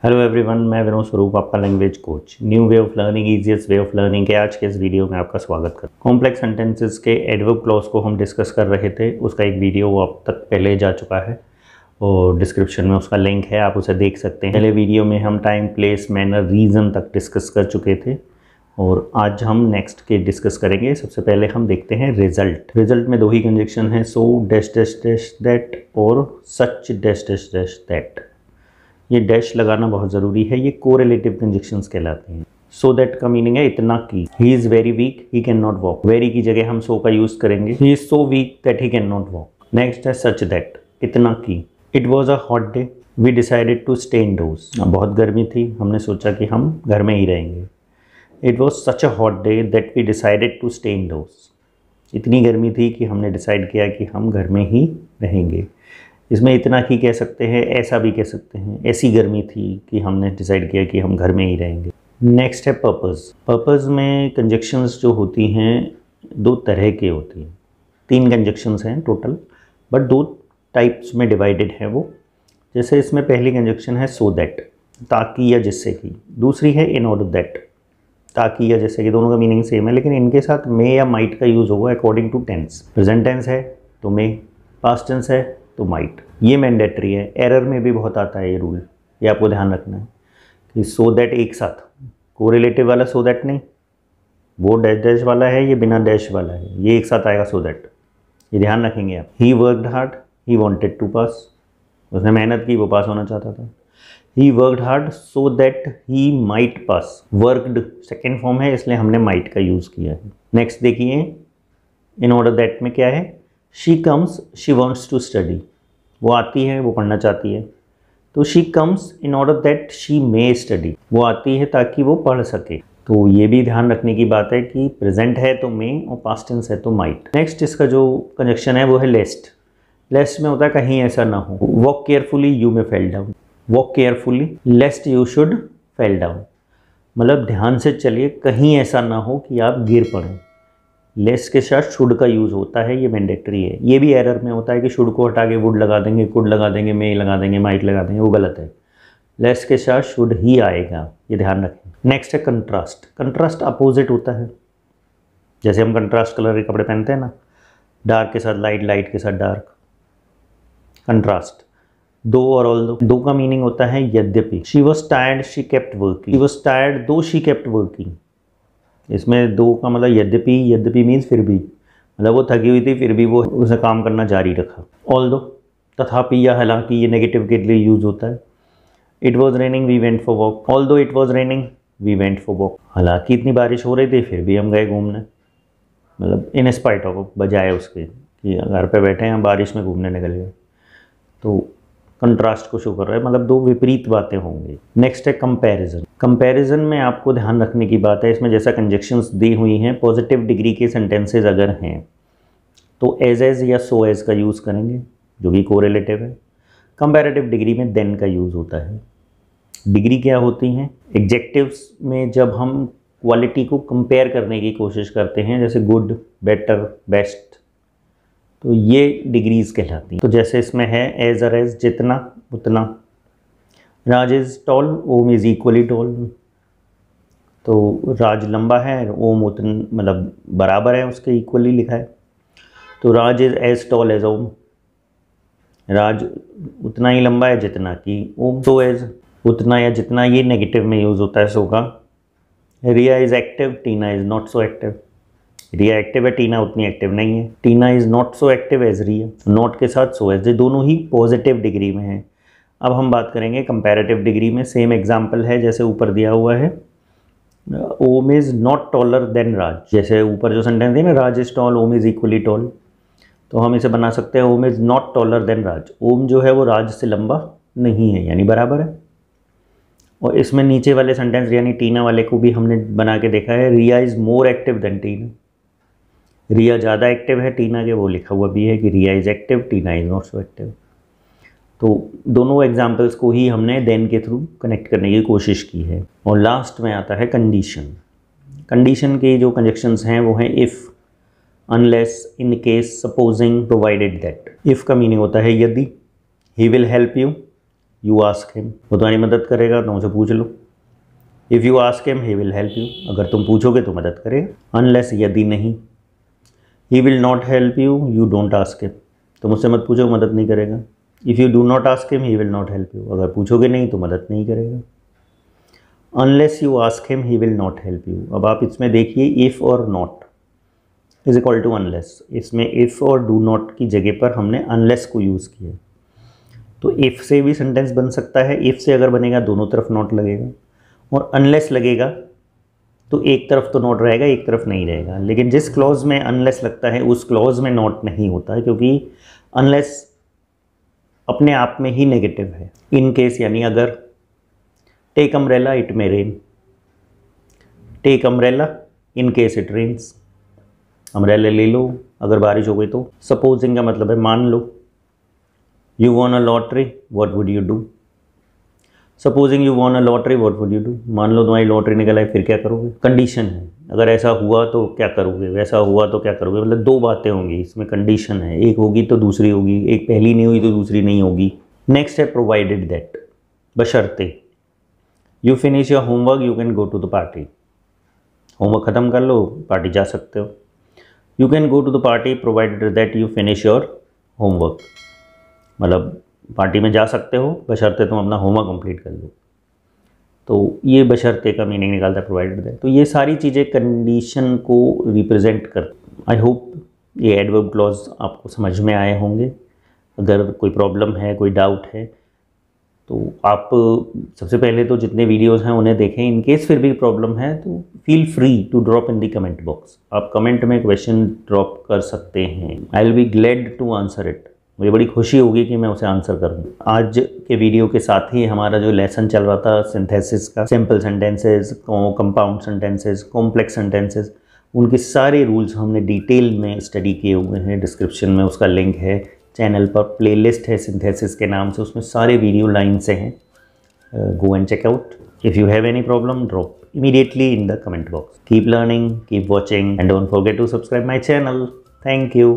Hello everyone, मैं विनोद स्वरूप, आपका language coach. New way of learning, easiest way of learning के आज के इस वीडियो में आपका स्वागत करता हूँ। कॉम्प्लेक्स सेंटेंसेस के एडवर्ब क्लॉज को हम डिस्कस कर रहे थे, उसका एक वीडियो अब तक पहले जा चुका है और डिस्क्रिप्शन में उसका लिंक है, आप उसे देख सकते हैं। पहले वीडियो में हम टाइम, प्लेस, मैनर, रीज़न तक डिस्कस कर चुके थे और आज हम नेक्स्ट के डिस्कस करेंगे। सबसे पहले हम देखते हैं रिजल्ट। रिजल्ट में दो ही कंजक्शन है, so dash dash dash that और सच डैश डैश डैश दैट। ये डैश लगाना बहुत ज़रूरी है, ये कोरिलेटिव कंजक्शंस कहलाते हैं। सो दैट का मीनिंग है इतना की, he is very weak, he can not walk. Very की जगह हम सो का यूज़ करेंगे, he is so weak that he can not walk. Next है सच दैट, इतना की। It was a hot day, we decided to stay indoors. बहुत गर्मी थी, हमने सोचा कि हम घर में ही रहेंगे। It was such a hot day that we decided to stay indoors. इतनी गर्मी थी कि हमने डिसाइड किया कि हम घर में ही रहेंगे। इसमें इतना ही कह सकते हैं, ऐसा भी कह सकते हैं, ऐसी गर्मी थी कि हमने डिसाइड किया कि हम घर में ही रहेंगे। नेक्स्ट है पर्पज़। पर्पज़ में कंजक्शंस जो होती हैं दो तरह के होती हैं, तीन कंजक्शंस हैं टोटल, बट दो टाइप्स में डिवाइडेड है वो। जैसे इसमें पहली कंजक्शन है सो दैट, ताकि या जिससे कि। दूसरी है इन ऑर्डर दैट, ताकि या जैसे कि। दोनों का मीनिंग सेम है, लेकिन इनके साथ मे या माइट का यूज़ होगा according to tense. Present tense है तो मे, पास्ट टेंस है तो माइट। ये मैंडेटरी है, एरर में भी बहुत आता है ये रूल, ये आपको ध्यान रखना है कि सो दैट एक साथ, कोरिलेटिव वाला सो दैट नहीं, वो डैश डैश वाला है, ये बिना डैश वाला है, ये एक साथ आएगा सो दैट, ये ध्यान रखेंगे आप। He worked hard, he wanted to pass, उसने मेहनत की, वो पास होना चाहता था। He worked hard so that he might pass. Worked second form है, इसलिए हमने माइट का यूज़ किया है। नेक्स्ट देखिए, इन ऑर्डर दैट में क्या है, she comes she wants to study. वो आती है, वो पढ़ना चाहती है, तो she comes in order that she may study. वो आती है ताकि वो पढ़ सके। तो ये भी ध्यान रखने की बात है कि प्रेजेंट है तो मे और पास्ट टेंस है तो माइट। नेक्स्ट इसका जो कंजक्शन है वो है लेस्ट। लेस्ट में होता है कहीं ऐसा ना हो। Walk carefully you may fell down, walk carefully लेस्ट you should fell down. मतलब ध्यान से चलिए, कहीं ऐसा ना हो कि आप गिर पड़ें। लेस के साथ शुड का यूज़ होता है, ये मैंडेटरी है। ये भी एरर में होता है कि शुड को हटा के वुड लगा देंगे, कुड लगा देंगे, मे लगा देंगे, माइट लगा देंगे, वो गलत है। लेस के साथ शुड ही आएगा, ये ध्यान रखें। नेक्स्ट है कंट्रास्ट। कंट्रास्ट अपोजिट होता है, जैसे हम कंट्रास्ट कलर के कपड़े पहनते हैं ना, डार्क के साथ लाइट, लाइट के साथ डार्क, कंट्रास्ट। दो और ऑल दो, दो का मीनिंग होता है यद्यपि। She was tired she kept working, she was tired दो शी केप्ट वर्किंग। इसमें दो का मतलब यद्यपि, यद्यपि मीन्स फिर भी, मतलब वो थकी हुई थी फिर भी वो उसे काम करना जारी रखा। ऑल दो, तथापि या हालांकि, ये नेगेटिव के लिए यूज़ होता है। It was raining we went for walk, although it was raining we went for walk. हालांकि इतनी बारिश हो रही थी फिर भी हम गए घूमने, मतलब इन स्पाइट ऑफ, बजाय उसके कि घर पे बैठे हैं बारिश में घूमने निकल गए। तो कंट्रास्ट को शो कर रहा है, मतलब दो विपरीत बातें होंगी। नेक्स्ट है कंपैरिजन। कंपैरिजन में आपको ध्यान रखने की बात है, इसमें जैसा कंजक्शंस दी हुई हैं, पॉजिटिव डिग्री के सेंटेंसेज अगर हैं तो एज या सो एज का यूज़ करेंगे, जो कि कोरिलेटिव है। कंपैरेटिव डिग्री में देन का यूज़ होता है। डिग्री क्या होती हैं, एग्जेक्टिव्स में जब हम क्वालिटी को कंपेयर करने की कोशिश करते हैं, जैसे गुड, बेटर, बेस्ट, तो ये डिग्रीज कहलाती हैं। तो जैसे इसमें है एज अर एज, जितना उतना। Raj is tall, Om is equally tall. तो राज लंबा है, ओम उतना मतलब बराबर है उसके, इक्वली लिखा है। तो राज इज़ एज टॉल एज ओम, राज उतना ही लंबा है जितना कि ओम। सो एज, उतना या जितना, ये नेगेटिव में यूज़ होता है सो का। Riya is active, Tina is not so active. Riya active है, टीना उतनी एक्टिव नहीं है। Tina is not so active as Riya, not के साथ सो एज, ये दोनों ही पॉजिटिव डिग्री में हैं। अब हम बात करेंगे कंपैरेटिव डिग्री में। सेम एग्जांपल है जैसे ऊपर दिया हुआ है, Om is not taller than Raj. जैसे ऊपर जो सेंटेंस है ना, Raj is tall, Om is equally tall, तो हम इसे बना सकते हैं Om is not taller than Raj. Om जो है वो राज से लंबा नहीं है, यानी बराबर है। और इसमें नीचे वाले सेंटेंस यानी टीना वाले को भी हमने बना के देखा है, रिया इज़ मोर एक्टिव देन टीना। रिया ज़्यादा एक्टिव है टीना के, वो लिखा हुआ भी है कि Riya is active, Tina is not so active. तो दोनों एग्जाम्पल्स को ही हमने देन के थ्रू कनेक्ट करने की कोशिश की है। और लास्ट में आता है कंडीशन। कंडीशन के जो कंजक्शंस हैं वो हैं if, unless, in case, supposing, provided that. If का मीनिंग होता है यदि, he will help you, you ask him, वो तुम्हारी मदद करेगा तो उसे पूछ लो। If you ask him he will help you, अगर तुम पूछोगे तो मदद करेगा। अनलेस, यदि नहीं, he will not help you, you don't ask him, तुम उससे मत पूछो, मदद नहीं करेगा। If you do not ask him he will not help you, अगर पूछोगे नहीं तो मदद नहीं करेगा। Unless you ask him he will not help you. अब आप इसमें देखिए इफ़ और not is equal to unless, इसमें इफ़ और डू नॉट की जगह पर हमने अनलेस को यूज़ किया। तो इफ़ से भी सेंटेंस बन सकता है, इफ़ से अगर बनेगा दोनों तरफ नॉट लगेगा, और अनलेस लगेगा तो एक तरफ तो नॉट रहेगा, एक तरफ नहीं रहेगा। लेकिन जिस क्लॉज में अनलेस लगता है उस क्लॉज में नॉट नहीं होता है, क्योंकि अनलेस अपने आप में ही नेगेटिव है। इन केस यानी अगर, take umbrella it may rain, take umbrella in case it rains, umbrella ले लो अगर बारिश हो गई तो। सपोजिंग का मतलब है मान लो। You won a lottery what would you do, supposing you won a lottery what would you do, मान लो तुम्हारी लॉटरी निकल आई फिर क्या करोगे। कंडीशन है, अगर ऐसा हुआ तो क्या करोगे, वैसा हुआ तो क्या करोगे, मतलब दो बातें होंगी इसमें, कंडीशन है, एक होगी तो दूसरी होगी, एक पहली नहीं हुई तो दूसरी नहीं होगी। नेक्स्ट है प्रोवाइडेड दैट, बशर्ते you finish your homework you can go to the party, homework ख़त्म कर लो पार्टी जा सकते हो। You can go to the party provided that you finish your homework, मतलब पार्टी में जा सकते हो बशर्ते तुम अपना होमवर्क कंप्लीट कर लो। तो ये बशर्ते का मीनिंग निकालता है प्रोवाइडेड दैट। तो ये सारी चीज़ें कंडीशन को रिप्रेजेंट कर। आई होप ये एडवर्ब क्लॉज आपको समझ में आए होंगे। अगर कोई प्रॉब्लम है, कोई डाउट है, तो आप सबसे पहले तो जितने वीडियोस हैं उन्हें देखें। इन केस फिर भी प्रॉब्लम है तो feel free to drop in the comment box, आप कमेंट में क्वेश्चन ड्रॉप कर सकते हैं। I will be glad to answer it, मुझे बड़ी खुशी होगी कि मैं उसे आंसर करूँ। आज के वीडियो के साथ ही हमारा जो लेसन चल रहा था सिंथेसिस का, simple sentences, compound sentences, complex sentences, उनके सारे रूल्स हमने डिटेल में स्टडी किए हुए हैं। डिस्क्रिप्शन में उसका लिंक है, चैनल पर प्लेलिस्ट है सिंथेसिस के नाम से, उसमें सारे वीडियो लाइन से हैं। Go and check out. If you have any problem drop immediately in the comment box. Keep learning, keep watching, and don't forget to subscribe my channel. Thank you.